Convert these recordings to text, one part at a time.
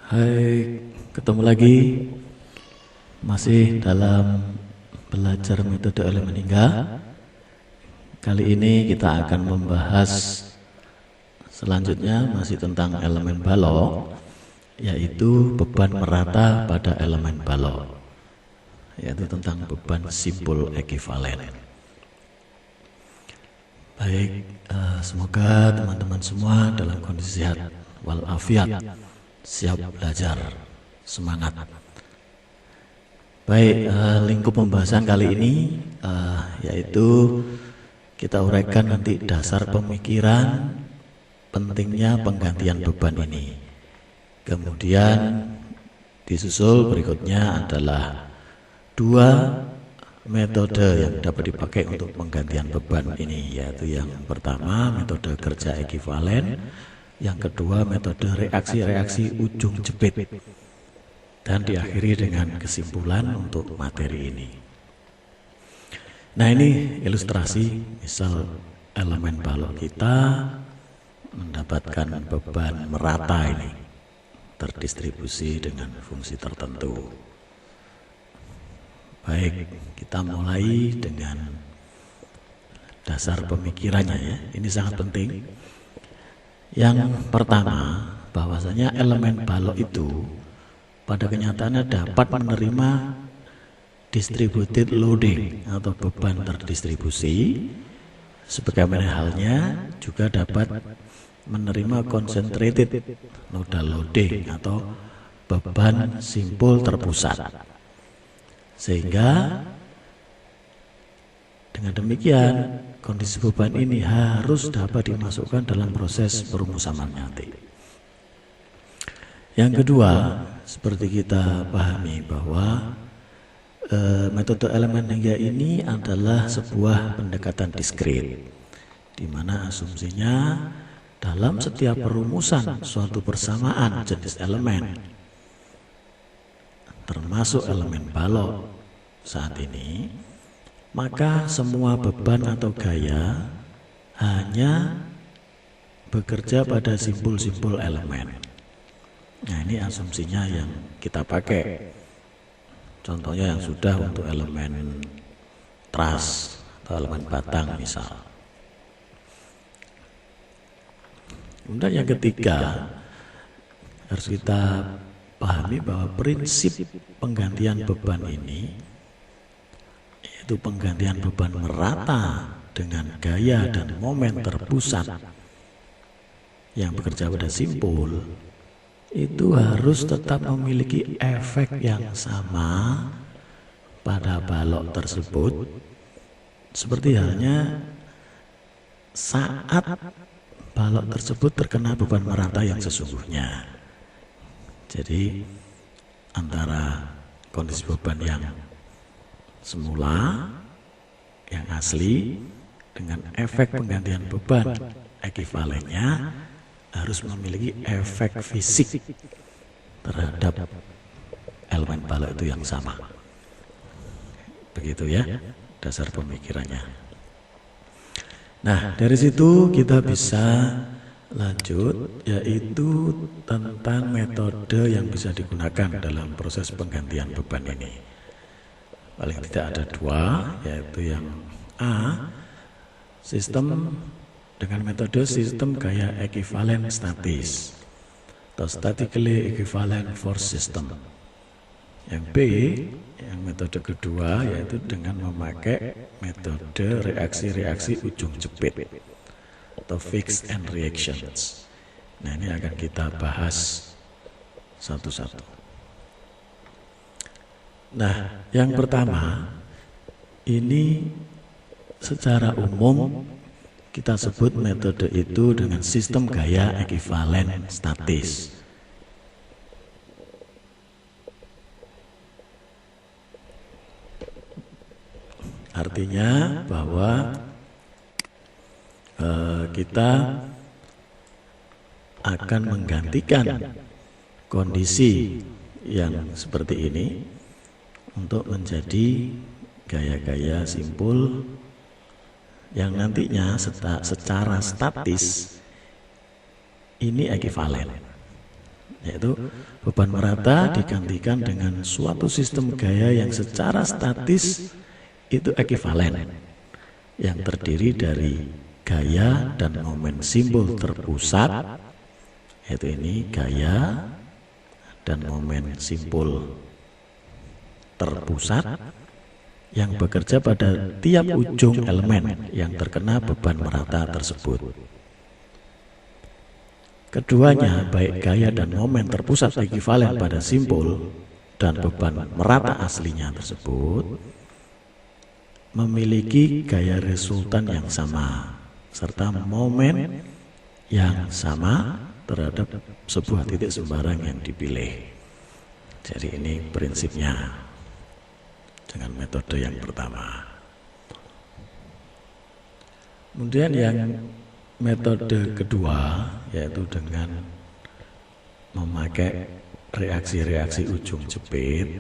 Hai, ketemu lagi masih dalam belajar metode elemen hingga. Kali ini kita akan membahas selanjutnya masih tentang elemen balok, yaitu beban merata pada elemen balok, yaitu tentang beban simpul ekivalen. Baik, semoga teman-teman semua dalam kondisi sehat walafiat, siap belajar, semangat. Baik, lingkup pembahasan kali ini yaitu kita uraikan nanti dasar pemikiran pentingnya penggantian beban ini. Kemudian disusul berikutnya adalah dua metode yang dapat dipakai untuk penggantian beban ini, yaitu yang pertama metode kerja ekivalen, yang kedua metode reaksi-reaksi ujung jepit, dan diakhiri dengan kesimpulan untuk materi ini. Nah, ini ilustrasi, misal elemen balok kita mendapatkan beban merata ini terdistribusi dengan fungsi tertentu. Baik, kita mulai dengan dasar pemikirannya ya. Ini sangat penting. Yang pertama, bahwasanya elemen balok itu pada kenyataannya dapat menerima distributed loading atau beban terdistribusi, sebagaimana halnya juga dapat menerima concentrated nodal loading atau beban simpul terpusat. Sehingga dengan demikian kondisi beban ini harus dapat dimasukkan dalam proses perumusan nanti. Yang kedua, seperti kita pahami bahwa metode elemen hingga ini adalah sebuah pendekatan diskrit, di mana asumsinya dalam setiap perumusan suatu persamaan jenis elemen, termasuk elemen balok saat ini, maka semua beban atau gaya hanya bekerja pada simpul-simpul elemen. Nah, ini asumsinya yang kita pakai. Contohnya yang sudah untuk elemen truss atau elemen batang misal. Kemudian yang ketiga, harus kita pahami bahwa prinsip penggantian beban ini, yaitu penggantian beban merata dengan gaya dan momen terpusat yang bekerja pada simpul, itu harus tetap memiliki efek yang sama pada balok tersebut, seperti halnya saat balok tersebut terkena beban merata yang sesungguhnya. Jadi antara kondisi beban yang semula, yang asli, dengan efek penggantian beban ekivalennya harus memiliki efek fisik terhadap elemen balok itu yang sama. Begitu ya dasar pemikirannya. Nah, dari situ kita bisa lanjut, yaitu tentang metode yang bisa digunakan dalam proses penggantian beban ini. Paling tidak ada dua, yaitu yang A, sistem dengan metode sistem gaya ekivalen statis atau statically equivalent force system. Yang B, yang metode kedua, yaitu dengan memakai metode reaksi-reaksi ujung jepit atau fixed end reactions. Nah, ini akan kita bahas satu-satu. Nah, yang pertama, ini secara umum kita sebut metode itu dengan sistem gaya ekivalen statis. Artinya bahwa kita akan menggantikan kondisi yang seperti ini untuk menjadi gaya-gaya simpul yang nantinya secara statis ini ekivalen. yaitu beban merata digantikan dengan suatu sistem gaya yang secara statis itu ekivalen, yang terdiri dari gaya dan momen simbol terpusat, yaitu ini gaya dan momen simbol terpusat yang bekerja pada tiap ujung elemen yang terkena beban merata tersebut. Keduanya, baik gaya dan momen terpusat ekivalen pada simbol dan beban merata aslinya tersebut, memiliki gaya resultan yang sama serta momen yang sama terhadap sebuah titik sembarang yang dipilih. Jadi ini prinsipnya dengan metode yang pertama. Kemudian yang metode kedua, yaitu dengan memakai reaksi-reaksi ujung jepit.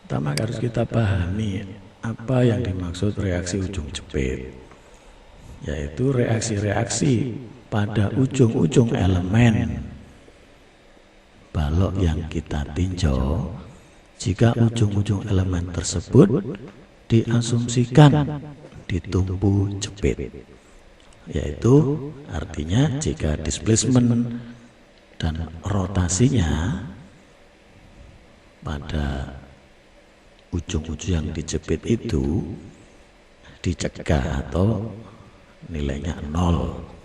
Pertama harus kita pahami apa yang dimaksud reaksi ujung jepit, yaitu reaksi-reaksi pada ujung-ujung elemen balok yang kita tinjau jika ujung-ujung elemen tersebut diasumsikan ditumpu jepit, yaitu artinya jika displacement dan rotasinya pada ujung-ujung yang dijepit itu dicegah atau nilainya 0.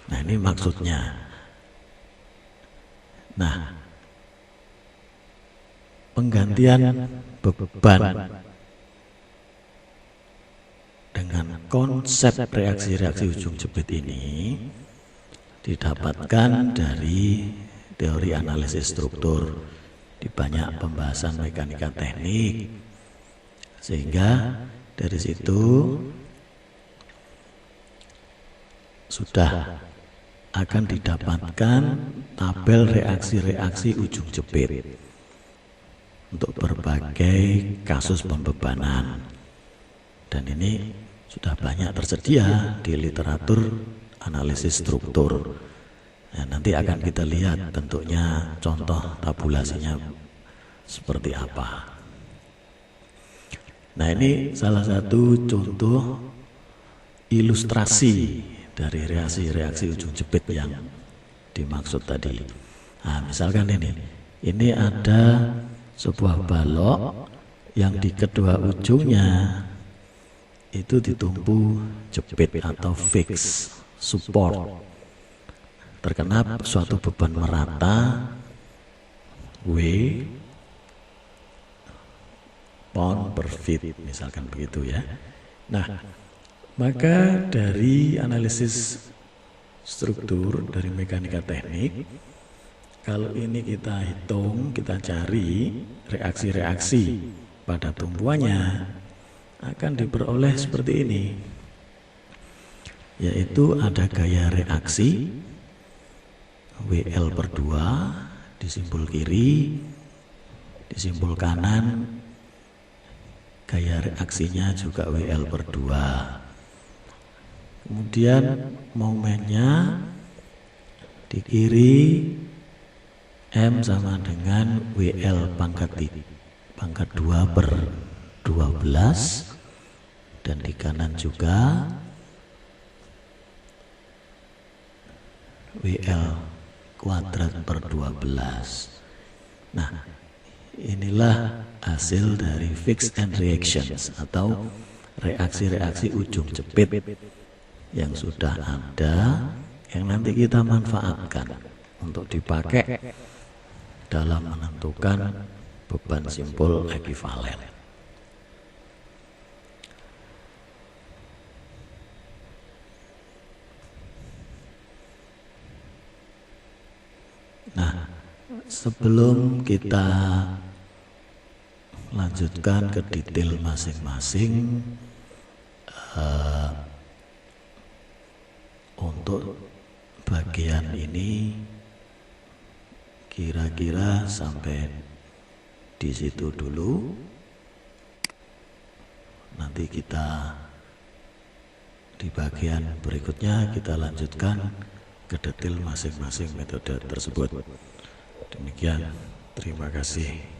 Nah, ini maksudnya. Nah, penggantian beban dengan konsep reaksi-reaksi ujung jepit ini didapatkan dari teori analisis struktur di banyak pembahasan mekanika teknik, sehingga dari situ sudah akan didapatkan tabel reaksi-reaksi ujung jepit untuk berbagai kasus pembebanan, dan ini sudah banyak tersedia di literatur analisis struktur. Nah, nanti akan kita lihat bentuknya, contoh tabulasinya seperti apa. Nah, ini salah satu contoh ilustrasi dari reaksi-reaksi ujung jepit yang dimaksud tadi. Nah, misalkan ini ada sebuah balok yang di kedua ujungnya itu ditumpu jepit atau fix support, terkena suatu beban merata W pound per feet, misalkan begitu ya. Nah, maka dari analisis struktur dari mekanika teknik, kalau ini kita hitung, kita cari reaksi-reaksi pada tumpuannya, akan diperoleh seperti ini, yaitu ada gaya reaksi WL per 2 di simpul kiri, di simpul kanan gaya reaksinya juga WL per 2. Kemudian momennya di kiri M sama dengan WL pangkat 2 per 12, dan di kanan juga WL kuadrat per 12. Nah, inilah hasil dari fixed end reactions atau reaksi-reaksi ujung jepit yang sudah ada, yang nanti kita manfaatkan untuk dipakai dalam menentukan beban simpul ekivalen. Nah, sebelum kita lanjutkan ke detail masing-masing, untuk bagian ini kira-kira sampai di situ dulu. Nanti kita di bagian berikutnya kita lanjutkan ke detail masing-masing metode tersebut. Demikian, terima kasih.